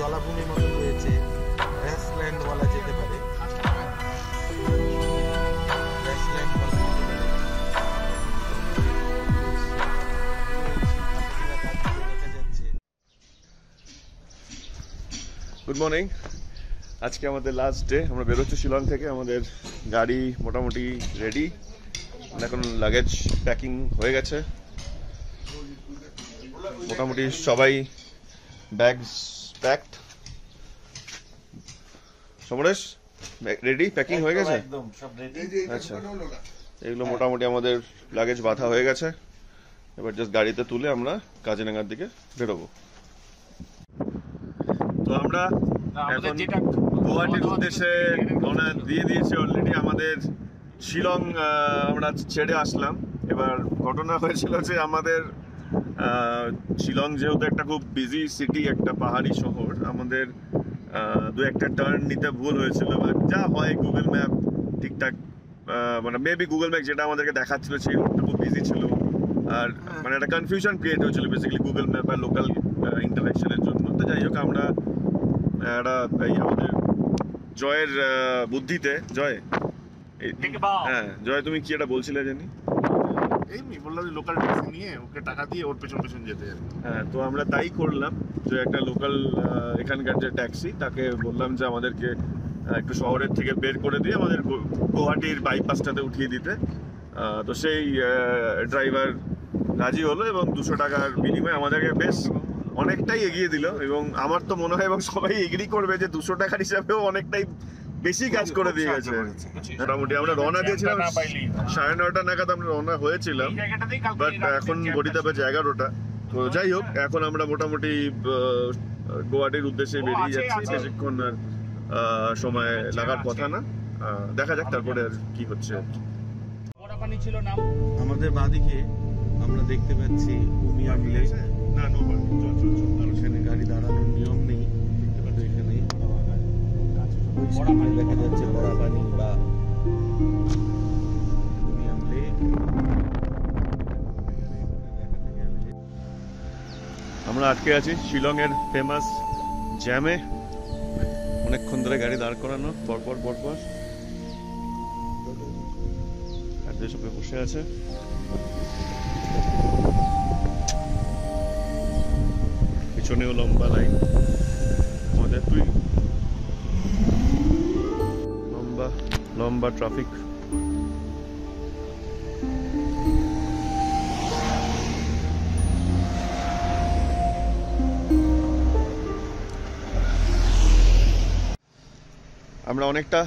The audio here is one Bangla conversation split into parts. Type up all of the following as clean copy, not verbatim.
জলাভূমির মতো রয়েছে, গ্রাসল্যান্ড বলা যেতে পারে। Good morning. আজকে আমাদের লাস্ট ডে। আমরা বেরোচ্ছি শিলং থেকে। আমাদের গাড়ি মোটামুটি রেডি, এখন লাগেজ প্যাকিং হয়ে গেছে মোটামুটি, সবাই bags packed. Samaresh ready, packing হয়ে গেছে? আচ্ছা, এগুলো মোটামুটি আমাদের লাগেজ বাঁধা হয়ে গেছে। এবার জাস্ট গাড়িতে তুলে আমরা কাজিরাঙ্গার দিকে বেরোবো। তো আমরা এখন গুয়াহাটির উদ্দেশ্যে রওনা দিয়ে দিয়েছি অলরেডি। আমাদের শিলং আমরা ছেড়ে আসলাম। এবার ঘটনা হয়েছিল যে আমাদের শিলং যেহেতু একটা খুব বিজি সিটি, একটা পাহাড়ি শহর, আমাদের দু একটা টার্ন নিতে ভুল হয়েছিল। যা হয় গুগল ম্যাপ ঠিকঠাক, মানে মেবি গুগল ম্যাপ যেটা আমাদেরকে দেখাচ্ছিল সেই রুটটা খুব বিজি ছিল, আর মানে একটা কনফিউশন ক্রিয়েট হয়েছিল বেসিক্যালি গুগল ম্যাপ আর লোকাল ইন্টারাকশনের জন্য। তো যাই হোক, আমরা একটা আমাদের জয়ের বুদ্ধিতে, জয় হ্যাঁ জয় তুমি কি এটা বলছিলে জানি? বললাম যে লোকাল ট্যাক্সি নিয়ে ওকে টাকা দিয়ে ওর পেছন পেছন যেতে। হ্যাঁ, তো আমরা তাই করলাম যে একটা লোকাল এখানকার যে ট্যাক্সি, তাকে বললাম যে আমাদেরকে একটু শহরের থেকে বের করে দিয়ে আমাদের গুয়াহাটির বাইপাসটাতে উঠিয়ে দিতে। তো সেই ড্রাইভার রাজি হলো এবং 200 টাকার বিনিময়ে আমাদেরকে বেশ অনেকটাই এগিয়ে দিল। এবং আমার তো মনে হয় এবং সবাই এগ্রি করবে যে 200 টাকার হিসাবেও অনেকটাই বেশি কাজ করে দিয়ে গেছে। মোটামুটি আমরা রওনা দিয়েছিলাম 9:30 নাগাদ, আমরা রওনা হয়েছিলাম, বাট এখন ঘড়িতে বাজে 11টা। তো যাই হোক, এখন আমরা মোটামুটি গুয়াহাটির উদ্দেশ্যে বেরিয়ে যাচ্ছি। বেশিক্ষণ সময় লাগার কথা না, দেখা যাক তারপরে আর কি হচ্ছে। আমাদের বাঁদিকে আমরা দেখতে পাচ্ছি উমিয়াম লেক। এখানে গাড়ি দাঁড়ানোর নিয়ম নেই, এখানে দেখা যাচ্ছে বড়া পানি বা উমিয়াম লেক। আমরা আটকে আছি শিলং এর ফেমাস জ্যামে। অনেকক্ষণ ধরে গাড়ি দাঁড় করানো, পরপর সবাই বসে আছে। পিছনেও লম্বা লাইন আমাদের, তুই লম্বা ট্রাফিক। আমরা অনেকটা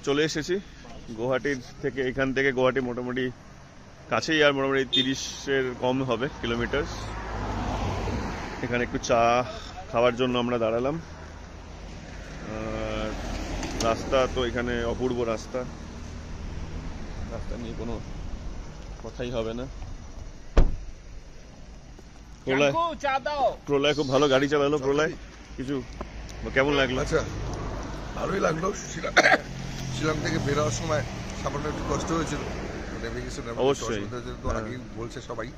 চলে এসেছি গুয়াহাটির থেকে। এখান থেকে গুয়াহাটি মোটামুটি কাছেই, আর মোটামুটি 30-এর কম হবে কিলোমিটার। এখানে একটু চা খাওয়ার জন্য আমরা দাঁড়ালাম। রাস্তা তো এখানে অপূর্ব রাস্তা নিয়ে কোনো কথাই হবে না। প্রলয় খুব ভালো গাড়ি চালালো। প্রলয়, কিছু কেমন লাগলো? আচ্ছা, ভালোই লাগলো। শিলং থেকে বেরোবার সময় সামান্য একটু কষ্ট হয়েছিল, অবশ্যই তো আগেই বলছে সবাই,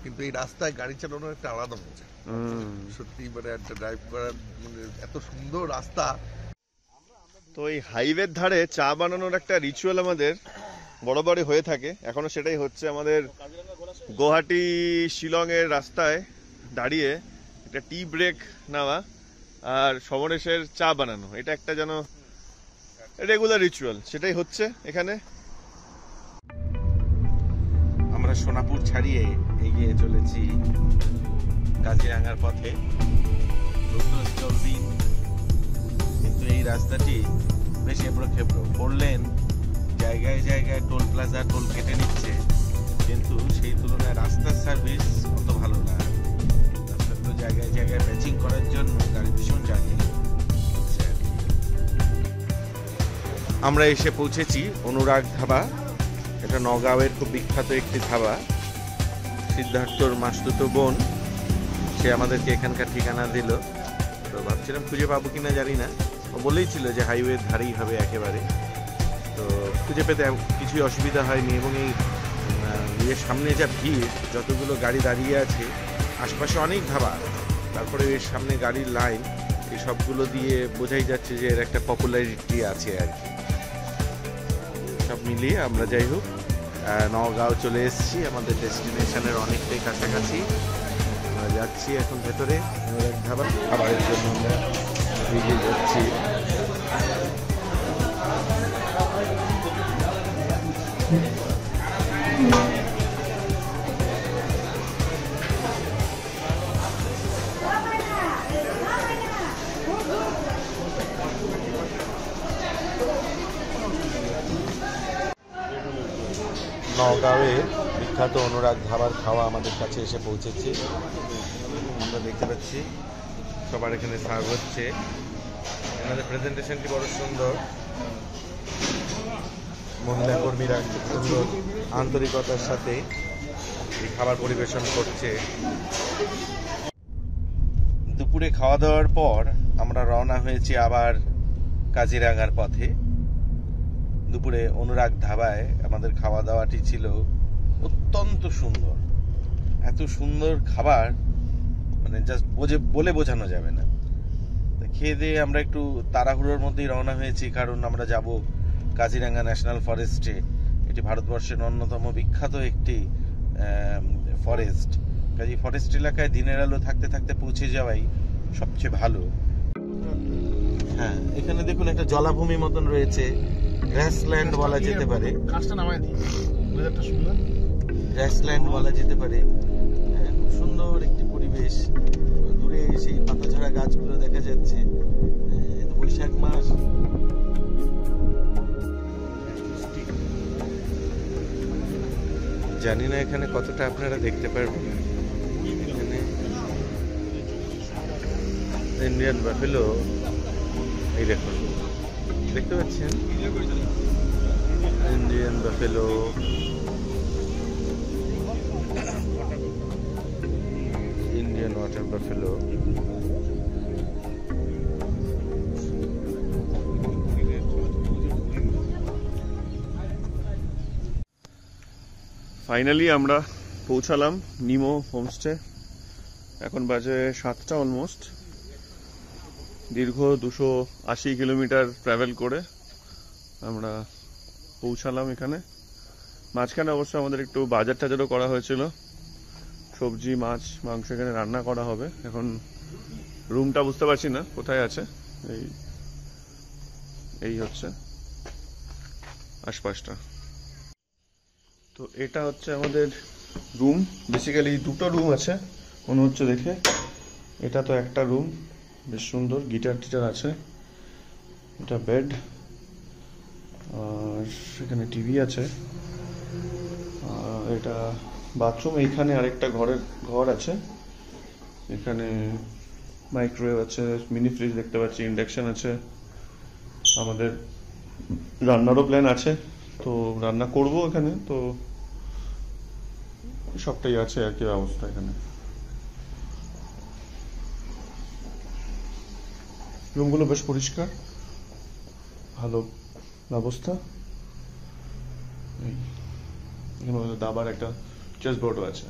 কিন্তু এই রাস্তায় গাড়ি চালানোর একটা আলাদা মজা সত্যি। মানে একটা ড্রাইভ করার, মানে এত সুন্দর রাস্তা। তো এই হাইওয়ের ধারে চা বানানোর একটা রিচুয়াল আমাদের বরাবরই হয়ে থাকে, এখনো সেটাই হচ্ছে। আমাদের গুয়াহাটি শিলং এর রাস্তায় দাঁড়িয়ে একটা টি ব্রেক নেওয়া আর সমরেশের চা বানানো, এটা একটা যেন রেগুলার রিচুয়াল, সেটাই হচ্ছে এখানে। আমরা সোনাপুর ছাড়িয়ে এগিয়ে চলেছি কাজিরাঙ্গার পথে। দিন, কিন্তু এই রাস্তাটি বেশ এবড়ো-খেবড়ো। 4 লেন, জায়গায় জায়গায় টোল প্লাজা, টোল কেটে নিচ্ছে, কিন্তু সেই তুলনায় রাস্তার সার্ভিস অত ভালো না। রাস্তা জায়গায় জায়গায় ম্যাচিং করার জন্য গাড়ি ভীষণ জার্নি হচ্ছে। আমরা এসে পৌঁছেছি অনুরাগ ধাবা। এটা নগাঁওয়ের খুব বিখ্যাত একটি ধাবা। সিদ্ধার্থর মাসতুতো বোন, সে আমাদেরকে এখানকার ঠিকানা দিল। তো ভাবছিলাম খুঁজে পাবো কিনা জানি না, ও বলেই ছিল যে হাইওয়ের ধারেই হবে একেবারে। তো খুঁজে পেতে কিছুই অসুবিধা হয়নি। এবং এই এর সামনে যা ভিড়, যতগুলো গাড়ি দাঁড়িয়ে আছে, আশপাশে অনেক ধাবা, তারপরে এর সামনে গাড়ির লাইন, এই সবগুলো দিয়ে বোঝাই যাচ্ছে যে এর একটা পপুলারিটি আছে আর কি। সব মিলিয়ে আমরা যাই হোক নওগাঁও চলে এসেছি, আমাদের ডেস্টিনেশনের অনেকটাই কাছাকাছি। আমরা যাচ্ছি এখন ভেতরে অনুরাগ ধাবা খাবারের জন্য, আমরা এগিয়ে যাচ্ছি। নওগাঁওয়ের বিখ্যাত অনুরাগ ধাবার খাওয়া আমাদের কাছে এসে পৌঁছেছে। আমরা দেখতে পাচ্ছি সবার এখানে সার্ভ হচ্ছে। এনাদের প্রেজেন্টেশনটি বড় সুন্দর, মহিলা কর্মীরা খুব সুন্দর আন্তরিকতার সাথে এই খাবার পরিবেশন করছে। দুপুরে খাওয়া দাওয়ার পর আমরা রওনা হয়েছি আবার কাজিরাঙ্গার পথে। দুপুরে অনুরাগ ধাবায় আমাদের খাওয়া দাওয়াটি ছিল অত্যন্ত সুন্দর, এত সুন্দর খাবার মানে জাস্ট বলে বোঝানো যাবে না। খেয়ে দিয়ে আমরা একটু তাড়াহুড়োর মধ্যেই রওনা হয়েছি, কারণ আমরা যাব কাজিরাঙ্গা ন্যাশনাল ফরেস্টে। এটি ভারতবর্ষের অন্যতম বিখ্যাত একটি ফরেস্ট। কাজে ফরেস্ট এলাকায় দিনের আলো থাকতে থাকতে পৌঁছে যাওয়াই সবচেয়ে ভালো। হ্যাঁ, এখানে দেখুন একটা জলাভূমি মতন রয়েছে, গ্রাসল্যান্ড বলা যেতে পারে। কাজটা নামায় দিই, ওয়েদারটা সুন্দর, গ্রাসল্যান্ড বলা যেতে পারে। খুব সুন্দর একটি পরিবেশ, দূরে সেই পাতাঝরা গাছগুলো দেখা যাচ্ছে। বৈশাখ মাস, জানি না এখানে কতটা আপনারা দেখতে পারবেন। এখানে ইন্ডিয়ান বাফেলো, এই দেখুন, দেখতে পাচ্ছেন Indian buffalo. Indian water buffalo. Finally আমরা পৌঁছালাম নিমো হোমস্টে। এখন বাজে 7টা অলমোস্ট। দীর্ঘ 280 কিলোমিটার ট্রাভেল করে আমরা পৌঁছালাম এখানে। মাঝখানে অবশ্য আমাদের একটু বাজার টাজারও করা হয়েছিল, সবজি মাছ মাংস এখানে রান্না করা হবে। এখন রুমটা বুঝতে পারছি না কোথায় আছে, এই হচ্ছে আশপাশটা। তো এটা হচ্ছে আমাদের রুম। বেসিক্যালি 2টো রুম আছে মনে হচ্ছে দেখে। এটা তো একটা রুম, বেশ সুন্দর, গিটার টিটার আছে। এটা বেড, আর সেখানে টিভি আছে। এটা বাথরুম। এইখানে আরেকটা ঘর আছে, এখানে মাইক্রোওয়েভ আছে, মিনি ফ্রিজ দেখতে পাচ্ছি, ইন্ডাকশন আছে। আমাদের রান্নারও প্ল্যান আছে, তো রান্না করব এখানে। তো সবটাই আছে আর কি ব্যবস্থা এখানে। রুমগুলো বেশ পরিষ্কার, ভালো ব্যবস্থা। এখানে দাবার একটা চেস বোর্ডও আছে।